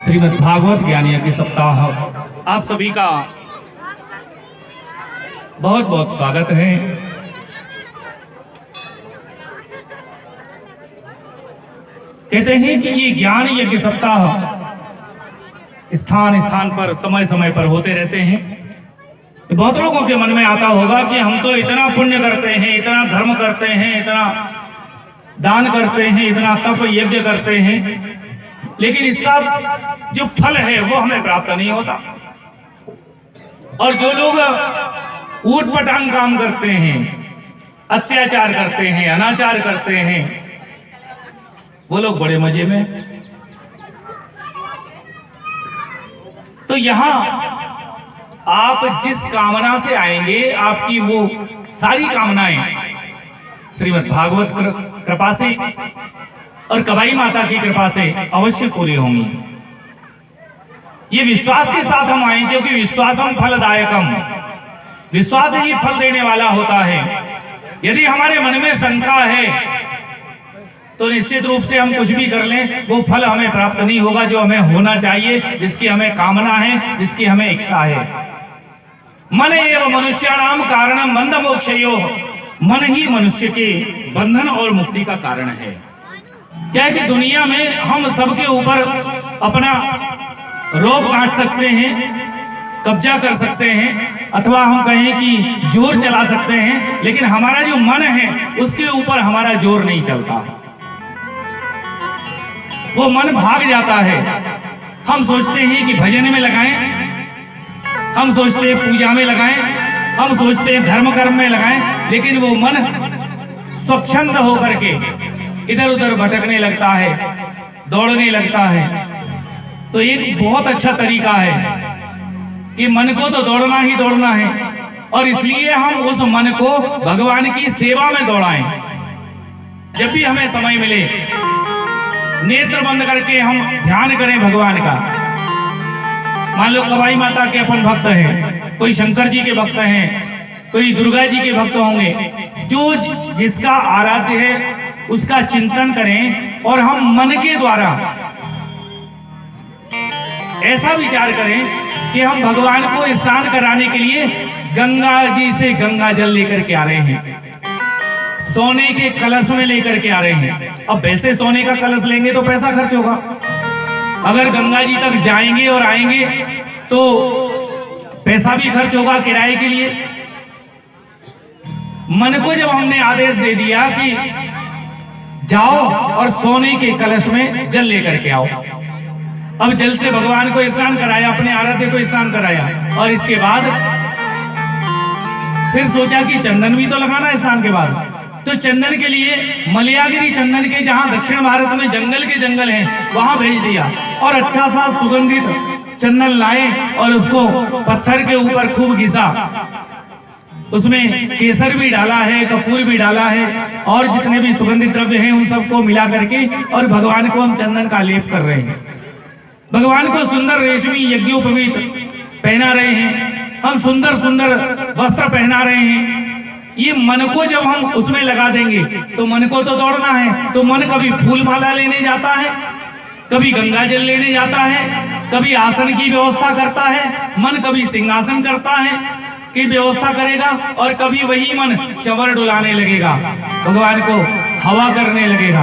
श्रीमद् भागवत ज्ञान यज्ञ सप्ताह आप सभी का बहुत बहुत स्वागत है। कहते हैं कि ये ज्ञान यज्ञ सप्ताह स्थान स्थान पर समय समय पर होते रहते हैं। बहुत लोगों के मन में आता होगा कि हम तो इतना पुण्य करते हैं, इतना धर्म करते हैं, इतना दान करते हैं, इतना तप यज्ञ करते हैं, लेकिन इसका जो फल है वो हमें प्राप्त नहीं होता। और जो लोग ऊट पटांग काम करते हैं, अत्याचार करते हैं, अनाचार करते हैं, वो लोग बड़े मजे में। तो यहां आप जिस कामना से आएंगे, आपकी वो सारी कामनाएं श्रीमद् भागवत कृपा से और कबाई माता की कृपा से अवश्य पूरी होंगी। ये विश्वास के साथ हम आए, क्योंकि विश्वासम फलदायकम, विश्वास ही फल देने वाला होता है। यदि हमारे मन में शंका है तो निश्चित रूप से हम कुछ भी कर लें, वो फल हमें प्राप्त नहीं होगा जो हमें होना चाहिए, जिसकी हमें कामना है, जिसकी हमें इच्छा है। मन एवं मनुष्याणाम कारणम बंध मोक्षयोः, मन ही मनुष्य के बंधन और मुक्ति का कारण है। क्या है कि दुनिया में हम सबके ऊपर अपना रोब काट सकते हैं, कब्जा कर सकते हैं, अथवा हम कहें कि जोर चला सकते हैं, लेकिन हमारा जो मन है उसके ऊपर हमारा जोर नहीं चलता। वो मन भाग जाता है। हम सोचते हैं कि भजन में लगाएं, हम सोचते हैं पूजा में लगाएं, हम सोचते हैं धर्म कर्म में लगाएं, लेकिन वो मन स्वच्छंद होकर के इधर उधर भटकने लगता है, दौड़ने लगता है। तो एक बहुत अच्छा तरीका है कि मन को तो दौड़ना ही दौड़ना है, और इसलिए हम उस मन को भगवान की सेवा में दौड़ाएं। जब भी हमें समय मिले, नेत्र बंद करके हम ध्यान करें भगवान का। मान लो कबाई माता के अपन भक्त हैं, कोई शंकर जी के भक्त हैं, कोई दुर्गा जी के भक्त होंगे। जो जिसका आराध्य है उसका चिंतन करें, और हम मन के द्वारा ऐसा विचार करें कि हम भगवान को स्नान कराने के लिए गंगा जी से गंगा जल लेकर के आ रहे हैं, सोने के कलश में लेकर के आ रहे हैं। अब वैसे सोने का कलश लेंगे तो पैसा खर्च होगा, अगर गंगा जी तक जाएंगे और आएंगे तो पैसा भी खर्च होगा किराए के लिए। मन को जब हमने आदेश दे दिया कि जाओ और सोने के कलश में जल लेकर के आओ, अब जल से भगवान को स्नान कराया, अपने आराध्य को स्नान कराया, और इसके बाद फिर सोचा कि चंदन भी तो लगाना है स्नान के बाद। तो चंदन के लिए मलयागिरी चंदन के, जहां दक्षिण भारत में जंगल के जंगल हैं, वहां भेज दिया, और अच्छा सा सुगंधित चंदन लाए और उसको पत्थर के ऊपर खूब घिसा। उसमें केसर भी डाला है, कपूर भी डाला है, और जितने भी सुगंधित द्रव्य हैं उन सबको मिला करके, और भगवान को हम चंदन का लेप कर रहे हैं। भगवान को सुंदर रेशमी यज्ञोपवीत पहना रहे हैं, हम सुंदर सुंदर वस्त्र पहना रहे हैं। ये मन को जब हम उसमें लगा देंगे तो मन को तो दौड़ना है। तो मन कभी फूल माला लेने जाता है, कभी गंगा जल लेने जाता है, कभी आसन की व्यवस्था करता है, मन कभी सिंहासन करता है की व्यवस्था करेगा, और कभी वही मन चंवर डुलाने लगेगा, भगवान को हवा करने लगेगा।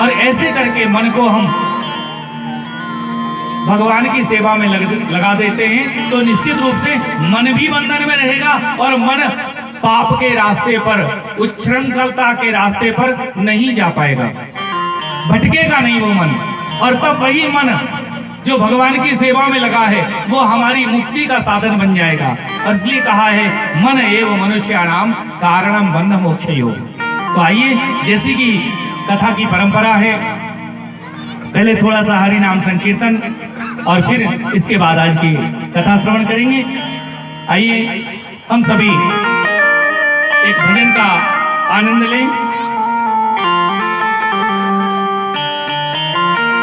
और ऐसे करके मन को हम भगवान की सेवा में लगा देते हैं, तो निश्चित रूप से मन भी बंधन में रहेगा, और मन पाप के रास्ते पर, उच्छृंखलता के रास्ते पर नहीं जा पाएगा, भटकेगा नहीं वो मन। और तब वही मन जो भगवान की सेवा में लगा है वो हमारी मुक्ति का साधन बन जाएगा। और इसलिए कहा है मन एवं मनुष्याणाम कारणम बंध मोक्षयोः। तो आइए, जैसी कि कथा की परंपरा है, पहले थोड़ा सा हरि नाम संकीर्तन और फिर इसके बाद आज की कथा श्रवण करेंगे। आइए हम सभी एक भजन का आनंद लें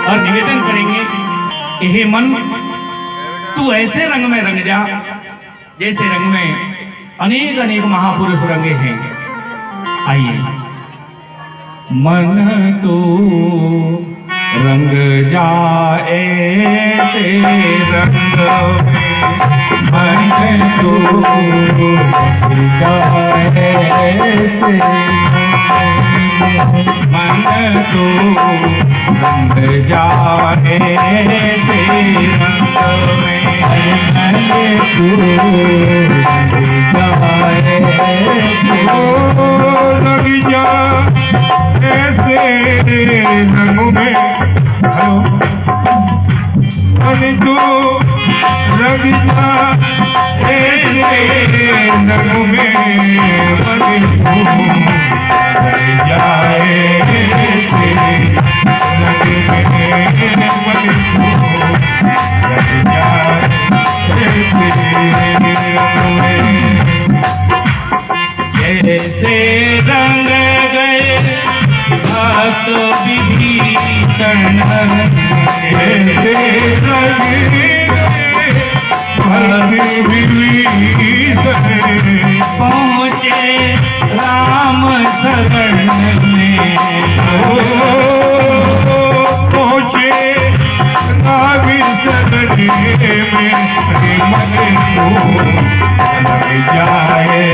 और निवेदन करेंगे कि हे मन, तू ऐसे रंग में रंग जा जैसे रंग में अनेक अनेक महापुरुष रंगे हैं। आइए। मन तो रंग जाए से रंग में मन तो जाए से मन तो रंग जाए से रंग में मन तो जाए लग जा ऐसे रंगों में मन तो लग जा ऐसे रंगों में मन तो लग जाए ऐसे रंग में मन तो लग जाए ऐसे रंगों में जैसे रंग गए भक्त विभीषण ऐसे रंग पहुँचे राम शरण में पहुँचे राम शरण में मन को लग जाए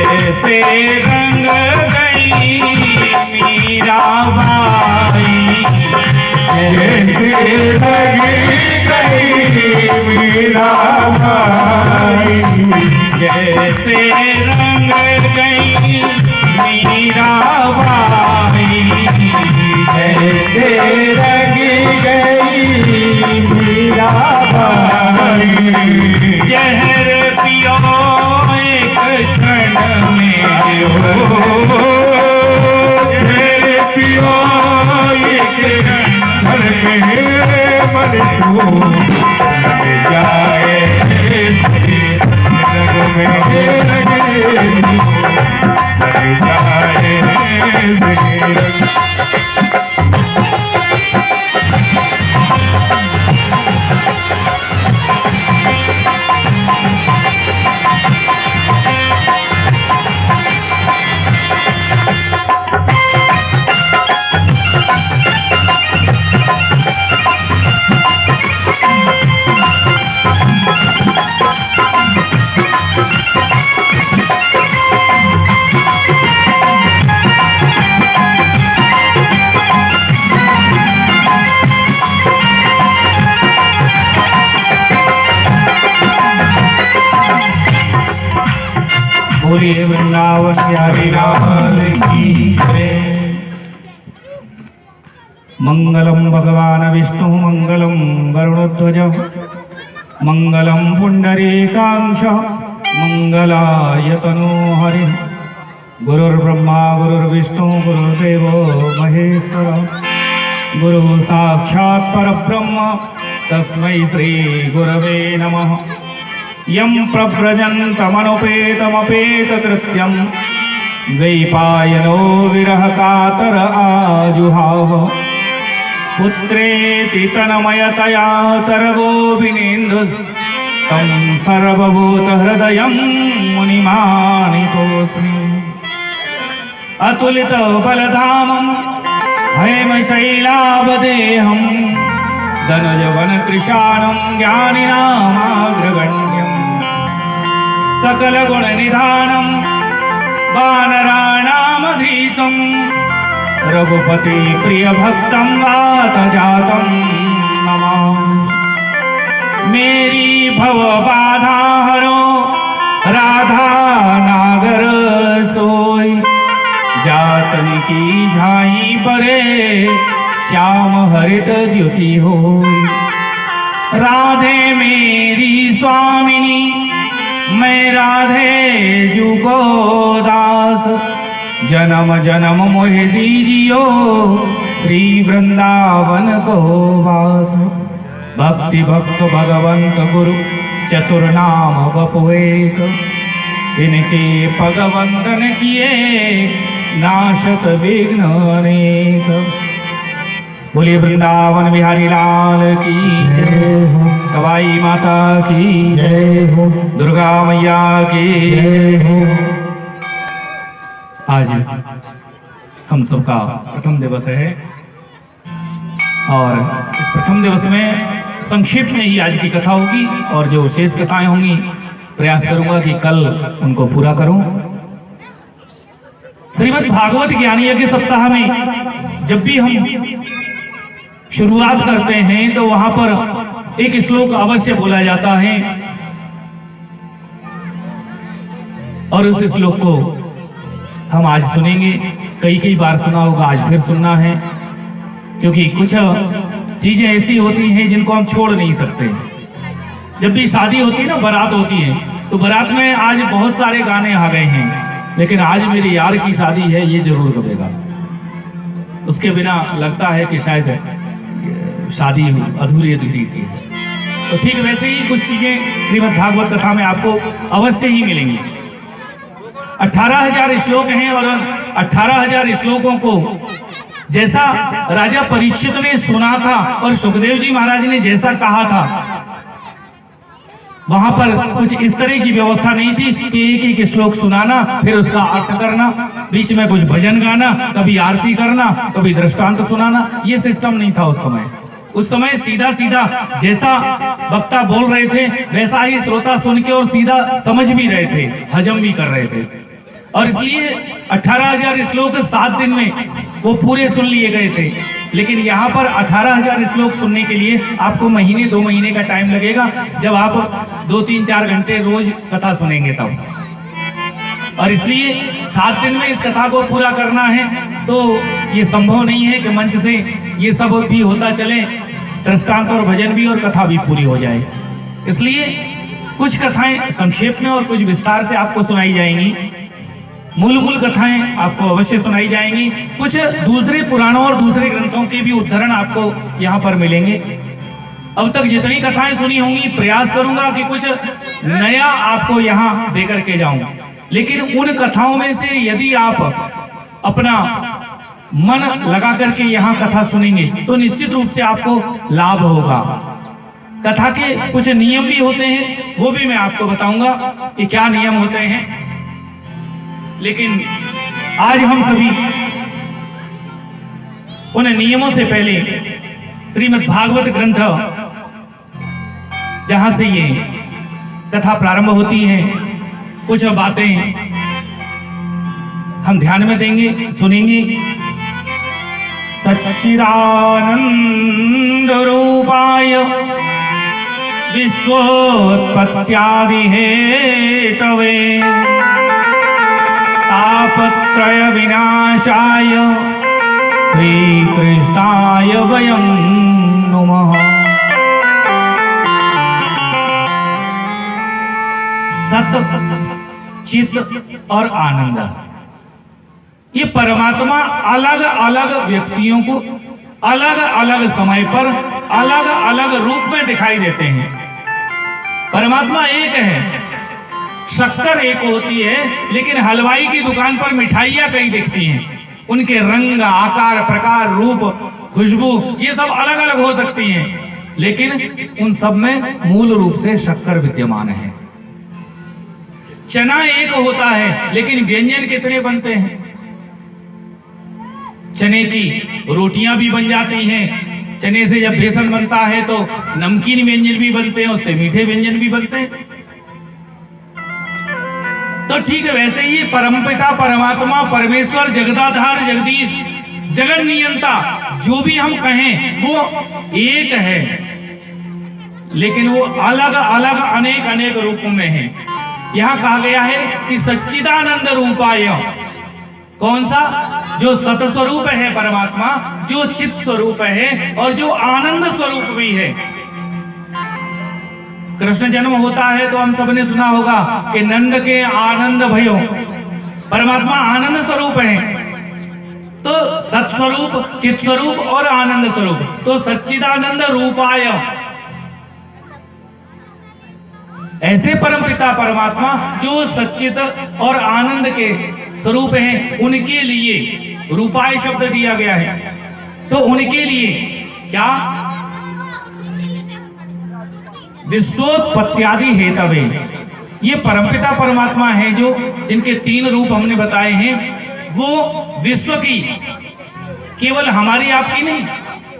जैसे रंग गई मीराबाई जैसे लगी गई मीराबाई जैसे रंग गई मीराबाई जैसे लगी गई मीराबाई जहर पियो एक क्षण में जहर पियो एक क्षण में मन को लग जाए रंग में लग जाए बोलिए वृंदावन बिहारी लाल की जय। मंगलम भगवान विष्णु मंगलम गरुड़ध्वज मंगलम पुंडरीकाक्ष मंगलाय तनो हरि। गुरुर्ब्रह्मा गुरुर्विष्णु गुरुर्देवो महेश्वर गुरु साक्षात् परब्रह्म तस्मै श्री गुरवे नमः। यं प्रव्रजन्तमनुपेतमपेतकृत्यं द्वैपायनो विरहकातर आजुहाव। पुत्रेति तन्मयतया तरवोऽभिनेन्दुस्तं सर्वभूतहृदयं मुनिमानितोऽस्मि। अतुलितबलधामं हेमशैलावदेहं धनुजवनकृशानं ज्ञानिनामाग्रगण्यं सकलगुणनिधानं वानराणामधीशं रघुपति प्रियभक्तं वातजातं नमामि। मेरी भवबाधा हरो राधा नागर सो की झाई परे श्याम हरित द्युति हो। राधे मेरी स्वामिनी मैं राधे जू को दास, जन्म जन्म मोहि दीजियो श्री वृंदावन को वास। भक्ति भक्त भगवंत गुरु चतुर नाम वपु एक, इनके भगवंतन किए नाशत विघ्न अनेक। बोलिए वृंदावन बिहारी लाल की जय हो, कवाई माता की जय हो, दुर्गा मैया की जय हो। आज हम सबका प्रथम दिवस है और इस प्रथम दिवस में संक्षेप में ही आज की कथा होगी और जो शेष कथाएं होंगी प्रयास करूंगा कि कल उनको पूरा करूं। श्रीमद् भागवत ज्ञान यज्ञ सप्ताह में जब भी हम शुरुआत करते हैं तो वहां पर एक श्लोक अवश्य बोला जाता है और उस श्लोक को हम आज सुनेंगे। कई बार सुना होगा, आज फिर सुनना है, क्योंकि कुछ चीजें ऐसी होती हैं जिनको हम छोड़ नहीं सकते। जब भी शादी होती है ना, बारात होती है, तो बारात में आज बहुत सारे गाने आ गए हैं, लेकिन आज मेरे यार की शादी है ये जरूर गवेगा। उसके बिना लगता है कि शायद शादी अधूरी अधूरी सी है। तो ठीक वैसे ही कुछ चीजें श्रीमद् भागवत कथा में आपको अवश्य ही मिलेंगी। 18,000 श्लोक हैं और 18,000 श्लोकों को जैसा राजा परीक्षित ने सुना था और सुखदेव जी महाराज ने जैसा कहा था, वहां पर कुछ इस तरह की व्यवस्था नहीं थी कि एक श्लोक सुनाना फिर उसका अर्थ करना, बीच में कुछ भजन गाना, कभी आरती करना, कभी दृष्टांत सुनाना, ये सिस्टम नहीं था उस समय। उस समय सीधा सीधा जैसा वक्ता बोल रहे थे वैसा ही श्रोता सुन के और सीधा समझ भी रहे थे, हजम भी कर रहे थे। और इसलिए 18,000 श्लोक 7 दिन में वो पूरे सुन लिए गए थे। लेकिन यहाँ पर 18,000 श्लोक सुनने के लिए आपको महीने 2 महीने का टाइम लगेगा, जब आप 2, 3, 4 घंटे रोज कथा सुनेंगे तब। और इसलिए 7 दिन में इस कथा को पूरा करना है तो ये संभव नहीं है कि मंच से ये सब भी होता चले, दृष्टांत और भजन भी और कथा भी पूरी हो जाए। इसलिए कुछ कथाएं संक्षेप में और कुछ विस्तार से आपको सुनाई जाएंगी। मूल कथाएं आपको अवश्य सुनाई जाएंगी। कुछ दूसरे पुराणों और दूसरे ग्रंथों के भी उद्धरण आपको यहाँ पर मिलेंगे। अब तक जितनी कथाएं सुनी होंगी प्रयास करूंगा कि कुछ नया आपको यहाँ देकर के जाऊं। लेकिन उन कथाओं में से यदि आप अपना मन लगा करके यहाँ कथा सुनेंगे तो निश्चित रूप से आपको लाभ होगा। कथा के कुछ नियम भी होते हैं, वो भी मैं आपको बताऊंगा कि क्या नियम होते हैं। लेकिन आज हम सभी उन नियमों से पहले श्रीमद् भागवत ग्रंथ जहां से ये कथा प्रारंभ होती है, कुछ बातें हम ध्यान में देंगे, सुनेंगे। सच्चिदानंद रूपाय विश्वोत्पत्त्यादि हेतवे तापत्रय विनाशाय श्री कृष्णाय वयं नमः। सत, चित और आनंद, ये परमात्मा अलग अलग व्यक्तियों को अलग अलग समय पर अलग अलग रूप में दिखाई देते हैं। परमात्मा एक है, शक्कर एक होती है, लेकिन हलवाई की दुकान पर मिठाइयां कई दिखती हैं। उनके रंग, आकार, प्रकार, रूप, खुशबू ये सब अलग अलग हो सकती हैं, लेकिन उन सब में मूल रूप से शक्कर विद्यमान है। चना एक होता है, लेकिन व्यंजन कितने बनते हैं। चने की रोटियां भी बन जाती हैं, चने से जब बेसन बनता है तो नमकीन व्यंजन भी बनते हैं, उससे मीठे व्यंजन भी बनते हैं। तो ठीक है, वैसे ही परमपिता परमात्मा परमेश्वर जगदाधार जगदीश जगन नियंता जो भी हम कहें वो एक है, लेकिन वो अलग अलग अनेक अनेक रूपों में है। यहाँ कहा गया है कि सच्चिदानंद रूपाय, कौन सा? जो सत स्वरूप है परमात्मा, जो चित्त स्वरूप है और जो आनंद स्वरूप भी है। कृष्ण जन्म होता है तो हम सबने सुना होगा कि नंद के आनंद भयो, परमात्मा आनंद स्वरूप है। तो सत्स्वरूप, चित्त स्वरूप और आनंद स्वरूप, तो सच्चिदानंद रूपाय, ऐसे परमपिता परमात्मा जो सच्चित और आनंद के स्वरूप हैं, उनके लिए रूपाय शब्द दिया गया है। तो उनके लिए क्या? विश्वोत्पत्त्यादि हेतवे, ये परमपिता परमात्मा है जो जिनके 3 रूप हमने बताए हैं, वो विश्व की, केवल हमारी आपकी नहीं,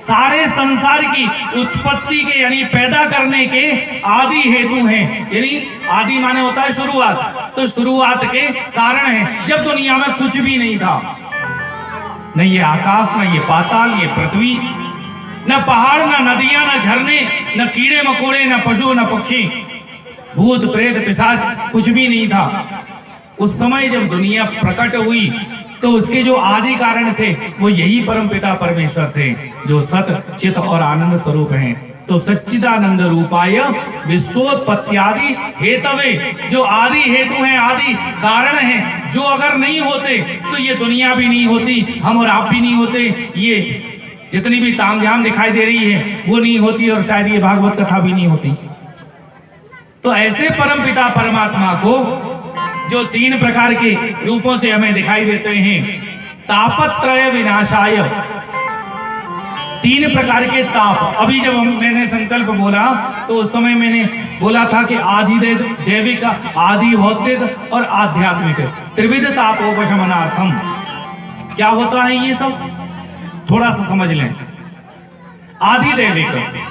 सारे संसार की उत्पत्ति के यानी पैदा करने के आदि हेतु हैं। यानी आदि माने होता है शुरुआत, तो शुरुआत के कारण है। जब दुनिया में कुछ भी नहीं था, न ये आकाश, न ये पाताल, ये पृथ्वी, न पहाड़, न नदियां, न झरने, न कीड़े मकोड़े, न पशु, न पक्षी, भूत प्रेत पिशाच, कुछ भी नहीं था। उस समय जब दुनिया प्रकट हुई तो उसके जो आदि कारण थे वो यही परमपिता परमेश्वर थे, जो सत चित और आनंद स्वरूप हैं। तो सच्चिदानंद रूपाय विश्वोत्पत्त्यादि हेतवे, जो आदि हेतु हैं, आदि कारण हैं, जो अगर नहीं होते तो ये दुनिया भी नहीं होती, हम और आप भी नहीं होते, ये जितनी भी तामझाम दिखाई दे रही है वो नहीं होती, और शायद ये भागवत कथा भी नहीं होती। तो ऐसे परमपिता परमात्मा को जो 3 प्रकार के रूपों से हमें दिखाई देते हैं, तापत्रय विनाशाय, 3 प्रकार के ताप। अभी जब मैंने संकल्प बोला तो उस समय मैंने बोला था कि आदि दैविक, आदि भौतिक और आध्यात्मिक, त्रिविध तापोपशमनार्थम। क्या होता है ये सब, थोड़ा सा समझ लें। आदि दैविक,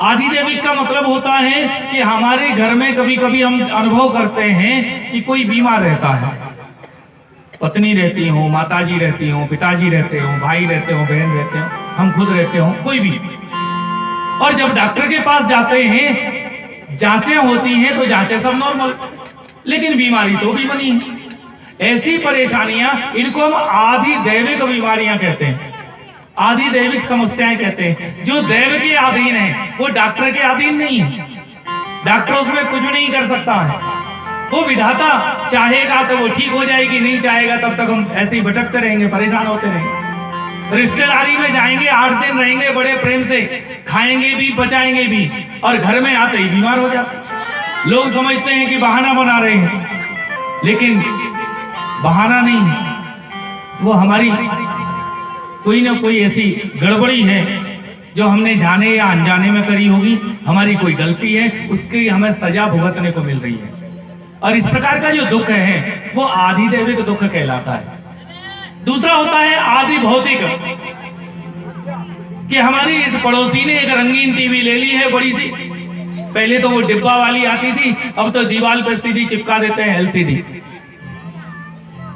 आदि दैविक का मतलब होता है कि हमारे घर में कभी कभी हम अनुभव करते हैं कि कोई बीमार रहता है, पत्नी रहती हो, माताजी रहती हो, पिताजी रहते हो, भाई रहते हो, बहन रहते हो, हम खुद रहते हो, कोई भी। और जब डॉक्टर के पास जाते हैं, जांचें होती हैं तो जांचें सब नॉर्मल, लेकिन बीमारी तो भी बनी है। ऐसी परेशानियां, इनको हम आदि दैविक बीमारियां कहते हैं, आदि दैविक समस्याएं कहते हैं। जो दैव के अधीन है वो डॉक्टर के अधीन नहीं है, डॉक्टर उसमें कुछ नहीं कर सकता है। वो विधाता चाहेगा तो वो ठीक हो जाएगी, नहीं चाहेगा तब तक हम ऐसे ही भटकते रहेंगे, परेशान होते रहेंगे। रिश्तेदारी में जाएंगे, 8 दिन रहेंगे, बड़े प्रेम से खाएंगे भी, बचाएंगे भी, और घर में आते ही बीमार हो जाते। लोग समझते हैं कि बहाना बना रहे हैं, लेकिन बहाना नहीं है, वो हमारी कोई ना कोई ऐसी गड़बड़ी है जो हमने जाने या अनजाने में करी होगी, हमारी कोई गलती है, उसकी हमें सजा भुगतने को मिल रही है। और इस प्रकार का जो दुख है वो आदि दैविक दुख कहलाता है। दूसरा होता है आदि भौतिक, कि हमारी इस पड़ोसी ने एक रंगीन टीवी ले ली है बड़ी सी, पहले तो वो डिब्बा वाली आती थी, अब तो दीवार पर सीधी चिपका देते हैं LCD,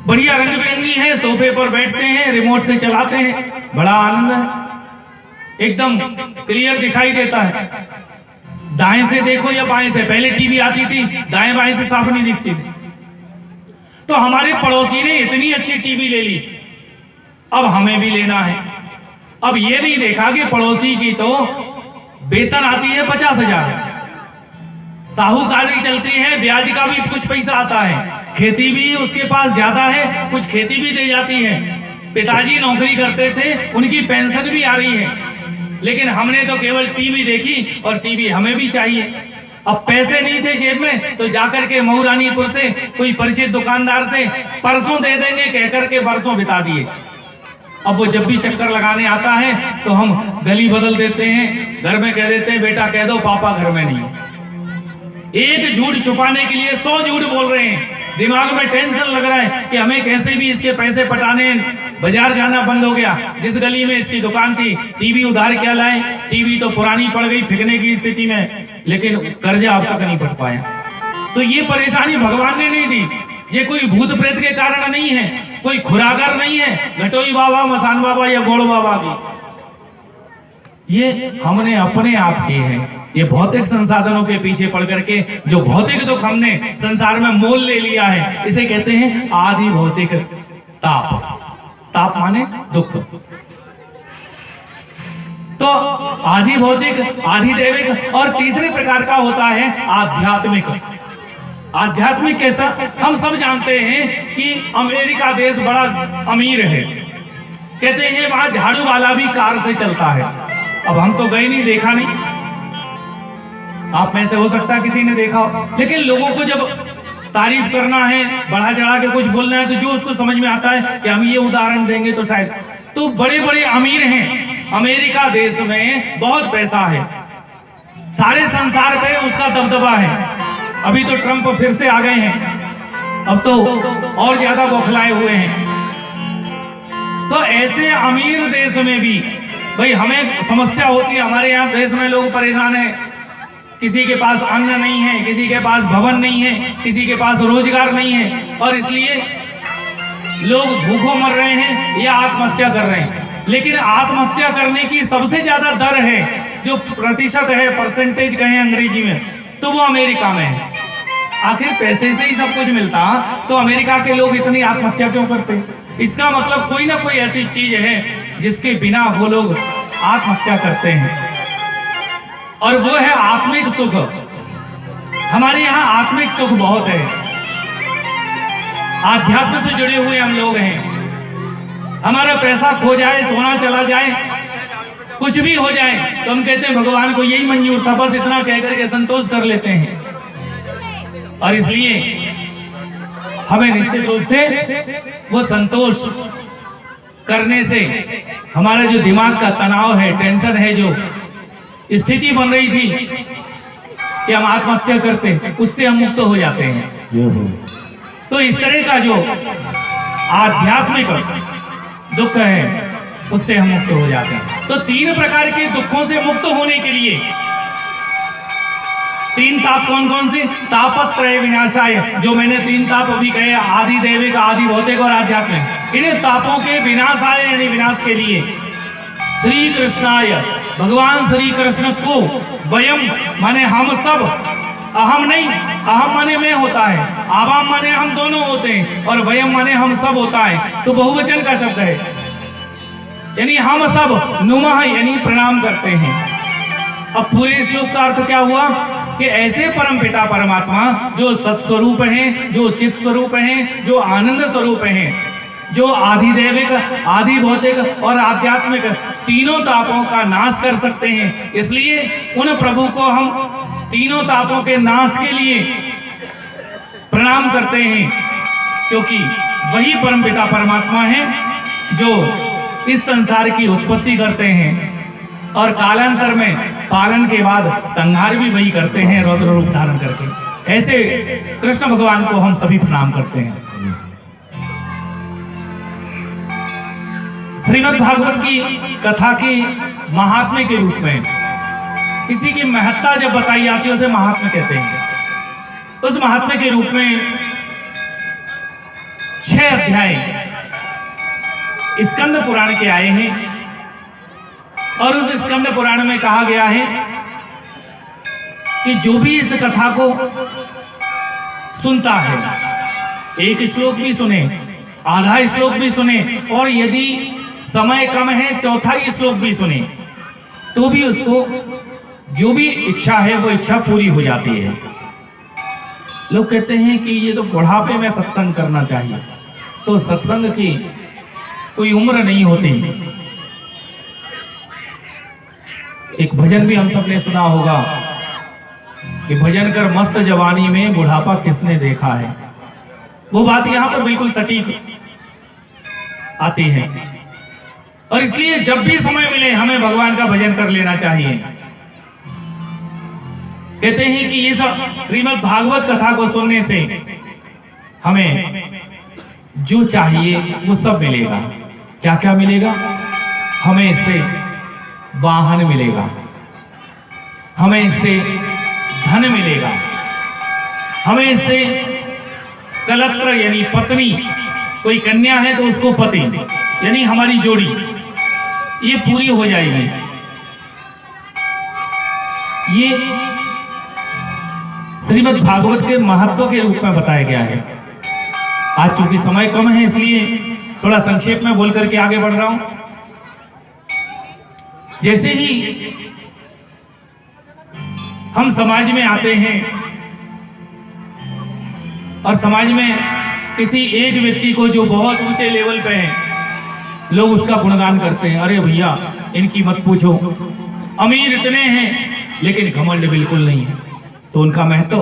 बढ़िया रंग बिरंगी है, सोफे पर बैठते हैं, रिमोट से चलाते हैं, बड़ा आनंद है, एकदम क्लियर दिखाई देता है। दाएं से देखो या बाएं से, पहले टीवी आती थी दाएं बाएं से साफ नहीं दिखती थी। तो हमारे पड़ोसी ने इतनी अच्छी टीवी ले ली, अब हमें भी लेना है। अब ये नहीं देखा कि पड़ोसी की तो वेतन आती है 50,000, साहूकारी चलती है, ब्याज का भी कुछ पैसा आता है, खेती भी उसके पास ज्यादा है, कुछ खेती भी दे जाती है। पिताजी नौकरी करते थे, उनकी पेंशन भी आ रही है, लेकिन हमने तो केवल टीवी देखी और टीवी हमें भी चाहिए। अब पैसे नहीं थे जेब में तो जाकर के महूरानीपुर से कोई परिचित दुकानदार से परसों दे देंगे कहकर के बरसों बिता दिए। अब वो जब भी चक्कर लगाने आता है तो हम गली बदल देते हैं, घर में कह देते हैं बेटा कह दो पापा घर में नहीं। एक झूठ छुपाने के लिए 100 झूठ बोल रहे हैं, दिमाग में टेंशन लग रहा है कि हमें कैसे भी इसके पैसे पटाने, बाजार जाना बंद हो गया। जिस गली में इसकी दुकान थी, टीवी उधार क्या लाए, टीवी तो पुरानी पड़ गई, फेंकने की स्थिति में, लेकिन कर्जा अब तक नहीं पट पाया। तो ये परेशानी भगवान ने नहीं दी, ये कोई भूत प्रेत के कारण नहीं है, कोई खुरागर नहीं है, घटोई बाबा, मसान बाबा या गोड़ बाबा की, ये हमने अपने आप की है। ये भौतिक संसाधनों के पीछे पड़ करके जो भौतिक दुख हमने संसार में मोल ले लिया है, इसे कहते हैं आदि भौतिक ताप। ताप माने दुख। तो आधि भौतिक, आधि दैविक, और तीसरे प्रकार का होता है आध्यात्मिक। आध्यात्मिक कैसा? हम सब जानते हैं कि अमेरिका देश बड़ा अमीर है, कहते हैं वहां झाड़ू वाला भी कार से चलता है। अब हम तो गए नहीं, देखा नहीं, आप में से हो सकता है किसी ने देखा हो, लेकिन लोगों को जब तारीफ करना है, बढ़ा चढ़ा के कुछ बोलना है, तो जो उसको समझ में आता है कि हम ये उदाहरण देंगे तो शायद, तो बड़े बड़े अमीर हैं अमेरिका देश में, बहुत पैसा है, सारे संसार पे उसका दबदबा है। अभी तो ट्रंप फिर से आ गए हैं, अब तो और ज्यादा बौखलाए हुए हैं। तो ऐसे अमीर देश में भी भाई हमें समस्या होती है। हमारे यहाँ देश में लोग परेशान हैं, किसी के पास अन्न नहीं है, किसी के पास भवन नहीं है, किसी के पास रोजगार नहीं है, और इसलिए लोग भूखों मर रहे हैं या आत्महत्या कर रहे हैं। लेकिन आत्महत्या करने की सबसे ज्यादा दर है, जो प्रतिशत है, परसेंटेज कहें अंग्रेजी में, तो वो अमेरिका में है। आखिर पैसे से ही सब कुछ मिलता, तो अमेरिका के लोग इतनी आत्महत्या क्यों करते? इसका मतलब कोई ना कोई ऐसी चीज है जिसके बिना वो लोग आत्महत्या करते हैं, और वो है आत्मिक सुख। हमारे यहाँ आत्मिक सुख बहुत है, आध्यात्म से जुड़े हुए हम लोग हैं। हमारा पैसा खो जाए, सोना चला जाए, कुछ भी हो जाए, तो हम कहते हैं भगवान को यही मंजूर था, बस इतना कहकर के संतोष कर लेते हैं। और इसलिए हमें निश्चित रूप से वो संतोष करने से हमारा जो दिमाग का तनाव है, टेंशन है, जो स्थिति बन रही थी कि हम आत्महत्या करते, उससे हम मुक्त हो जाते हैं। तो इस तरह का जो आध्यात्मिक दुख है, उससे हम मुक्त हो जाते हैं। तो तीन प्रकार के दुखों से मुक्त होने के लिए तीन ताप कौन कौन से? तापत्रय विनाशाय, जो मैंने तीन ताप अभी कहे, आदि दैविक, आदि भौतिक और आध्यात्मिक। इन्हें तापों के विनाशाय यानी विनाश के लिए श्री कृष्णाय, भगवान श्री कृष्ण को, वयम माने हम सब, अहम नहीं, अहम माने मैं होता है, आवाम माने हम दोनों होते हैं, और वयम माने हम सब होता है, तो बहुवचन का शब्द है, यानी हम सब नुमः यानी प्रणाम करते हैं। अब पूरे श्लोक का अर्थ क्या हुआ कि ऐसे परम पिता परमात्मा जो सत्स्वरूप हैं, जो चित स्वरूप हैं, जो आनंद स्वरूप हैं, जो आदि दैविक, आदि भौतिक और आध्यात्मिक तीनों तापों का नाश कर सकते हैं, इसलिए उन प्रभु को हम तीनों तापों के नाश के लिए प्रणाम करते हैं, क्योंकि वही परमपिता परमात्मा है जो इस संसार की उत्पत्ति करते हैं और कालांतर में पालन के बाद संहार भी वही करते हैं रौद्र रूप धारण करके। ऐसे कृष्ण भगवान को हम सभी प्रणाम करते हैं। श्रीमद् भागवत की कथा के महात्म्य के रूप में किसी की महत्ता जब बताई जाती है उसे महात्म्य कहते हैं। उस महात्म्य के रूप में 6 अध्याय स्कंद पुराण के आए हैं, और उस स्कंद पुराण में कहा गया है कि जो भी इस कथा को सुनता है, एक श्लोक भी सुने, आधा श्लोक भी सुने, और यदि समय कम है चौथाई श्लोक भी सुने, तो भी उसको जो भी इच्छा है वो इच्छा पूरी हो जाती है। लोग कहते हैं कि ये तो बुढ़ापे में सत्संग करना चाहिए, तो सत्संग की कोई उम्र नहीं होती। एक भजन भी हम सबने सुना होगा कि भजन कर मस्त जवानी में बुढ़ापा किसने देखा है। वो बात यहाँ पर बिल्कुल सटीक आती है, और इसलिए जब भी समय मिले हमें भगवान का भजन कर लेना चाहिए। कहते हैं कि ये सब श्रीमद् भागवत कथा को सुनने से हमें जो चाहिए वो सब मिलेगा। क्या क्या मिलेगा? हमें इससे वाहन मिलेगा, हमें इससे धन मिलेगा, हमें इससे कलत्र यानी पत्नी, कोई कन्या है तो उसको पति यानी हमारी जोड़ी ये पूरी हो जाएगी। ये श्रीमद् भागवत के महत्व के रूप में बताया गया है। आज चूंकि समय कम है इसलिए थोड़ा संक्षेप में बोल करके आगे बढ़ रहा हूं। जैसे ही हम समाज में आते हैं और समाज में किसी एक व्यक्ति को जो बहुत ऊंचे लेवल पे है, लोग उसका गुणगान करते हैं, अरे भैया इनकी मत पूछो, अमीर इतने हैं लेकिन घमंड बिल्कुल नहीं है। तो उनका महत्व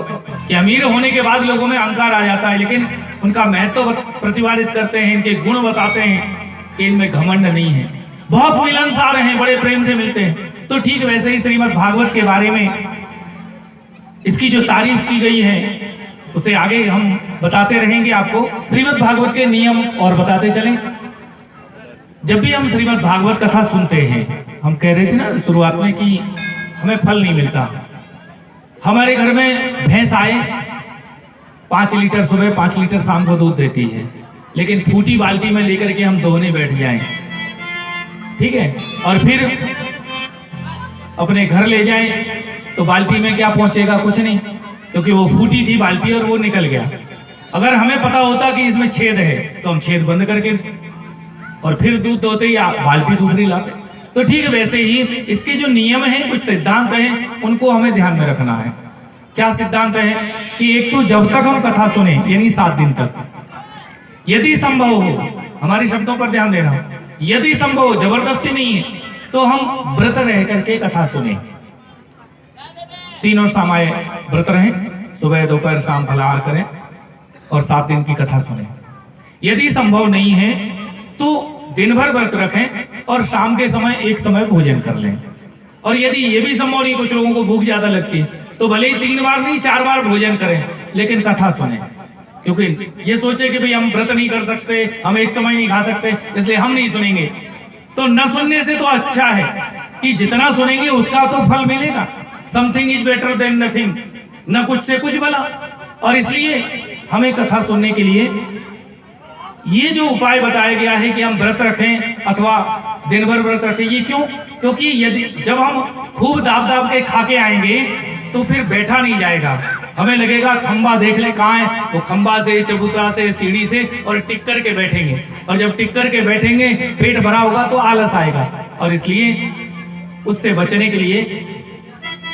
कि अमीर होने के बाद लोगों में अहंकार आ जाता है, लेकिन उनका महत्व प्रतिपादित करते हैं, इनके गुण बताते हैं कि इनमें घमंड नहीं है, बहुत मिलनसार हैं, बड़े प्रेम से मिलते हैं। तो ठीक वैसे ही श्रीमद् भागवत के बारे में इसकी जो तारीफ की गई है उसे आगे हम बताते रहेंगे आपको। श्रीमद् भागवत के नियम और बताते चलें। जब भी हम श्रीमद् भागवत कथा सुनते हैं, हम कह रहे थे ना शुरुआत में कि हमें फल नहीं मिलता। हमारे घर में भैंस आए, 5 लीटर सुबह 5 लीटर शाम को दूध देती है, लेकिन फूटी बाल्टी में लेकर के हम दोहने बैठ जाएं, ठीक है, और फिर अपने घर ले जाएं तो बाल्टी में क्या पहुंचेगा, कुछ नहीं, क्योंकि वो फूटी थी बाल्टी और वो निकल गया। अगर हमें पता होता कि इसमें छेद है तो हम छेद बंद करके और फिर दूध दोते या बाल्टी दूसरी लाते। तो ठीक वैसे ही इसके जो नियम हैं, कुछ सिद्धांत हैं, उनको हमें ध्यान में रखना है। क्या सिद्धांत है कि एक तो जब तक हम कथा सुने यानी 7 दिन तक, यदि संभव हो, हमारे शब्दों पर ध्यान देना, यदि संभव हो, जबरदस्ती नहीं है, तो हम व्रत रह करके कथा सुने। 3 और सामाय व्रत रहें, सुबह दोपहर शाम फलाहार करें और 7 दिन की कथा सुने। यदि संभव नहीं है तो दिन भर व्रत रखें और शाम के समय एक समय भोजन कर लें। और यदि ये भी संभव नहीं, कुछ लोगों को भूख ज्यादा लगती है, तो भले ही 3 बार नहीं 4 बार भोजन करें, लेकिन कथा सुने। क्योंकि ये सोचे कि भाई हम व्रत नहीं कर सकते, हम एक समय नहीं खा सकते, इसलिए हम नहीं सुनेंगे। तो न सुनने से तो अच्छा है कि जितना सुनेंगे उसका तो फल मिलेगा। Something is better than nothing, न कुछ से कुछ भला। और इसलिए हमें कथा सुनने के लिए ये जो उपाय बताया गया है कि हम व्रत रखें अथवा दिन भर व्रत रखें। ये क्यों? क्योंकि यदि जब हम खूब दाब दाब के खा के आएंगे तो फिर बैठा नहीं जाएगा, हमें लगेगा खंबा देख ले कहाँ है, वो खंबा से, चबूतरा से, सीढ़ी से, और टिक कर के बैठेंगे। और जब टिक कर के बैठेंगे, पेट भरा होगा तो आलस आएगा। और इसलिए उससे बचने के लिए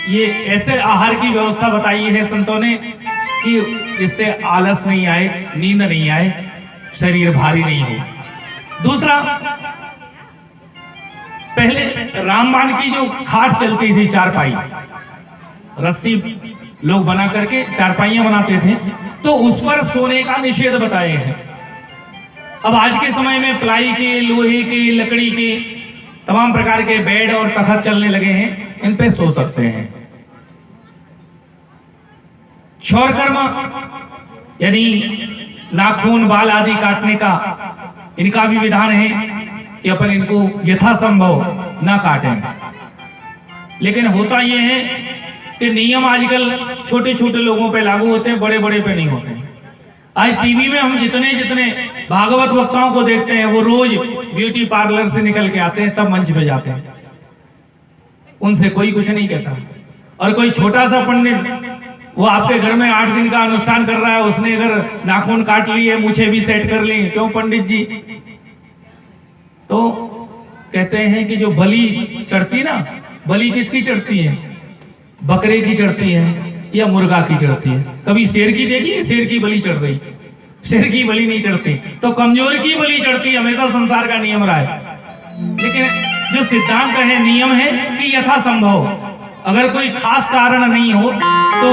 ये ऐसे आहार की व्यवस्था बताई है संतों ने कि जिससे आलस नहीं आए, नींद नहीं आए, शरीर भारी नहीं हो। दूसरा, पहले रामबाण की जो खाट चलती थी, चारपाई, रस्सी लोग बना करके चारपाइयां बनाते थे, तो उस पर सोने का निषेध बताए हैं। अब आज के समय में प्लाई के, लोहे के, लकड़ी के तमाम प्रकार के बेड और तखत चलने लगे हैं, इन पे सो सकते हैं। क्षौर कर्म यानी नाखून, बाल आदि काटने का इनका भी विधान है कि अपन इनको यथासंभव ना काटें। लेकिन होता यह है कि नियम आजकल छोटे छोटे लोगों पे लागू होते हैं, बड़े बड़े पे नहीं होते। आज टीवी में हम जितने जितने भागवत वक्ताओं को देखते हैं, वो रोज ब्यूटी पार्लर से निकल के आते हैं, तब मंच पे जाते हैं, उनसे कोई कुछ नहीं कहता। और कोई छोटा सा पंडित, वो आपके घर में 8 दिन का अनुष्ठान कर रहा है, उसने अगर नाखून काट लिए, मूछें भी सेट कर ली, क्यों पंडित जी? तो कहते हैं कि जो बलि चढ़ती ना, बलि किसकी चढ़ती है? बकरे की चढ़ती है या मुर्गा की चढ़ती है? कभी शेर की देखी? शेर की बलि चढ़ रही, शेर की बलि नहीं चढ़ती। तो कमजोर की बलि चढ़ती, हमेशा संसार का नियम रहा है। लेकिन जो सिद्धांत है, नियम है कि यथासंभव अगर कोई खास कारण नहीं हो तो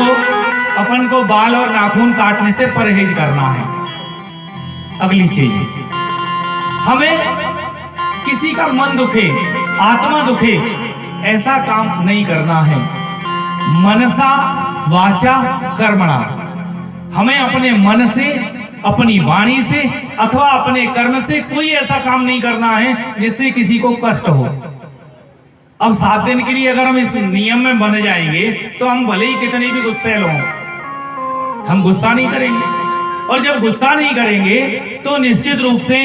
अपन को बाल और नाखून काटने से परहेज करना है। अगली चीज, हमें किसी का मन दुखे, आत्मा दुखे, ऐसा काम नहीं करना है। मनसा वाचा कर्मणा, हमें अपने मन से, अपनी वाणी से अथवा अपने कर्म से कोई ऐसा काम नहीं करना है जिससे किसी को कष्ट हो। अब 7 दिन के लिए अगर हम इस नियम में बंध जाएंगे तो हम भले ही कितने भी गुस्से हों, हम गुस्सा नहीं करेंगे। और जब गुस्सा नहीं करेंगे तो निश्चित रूप से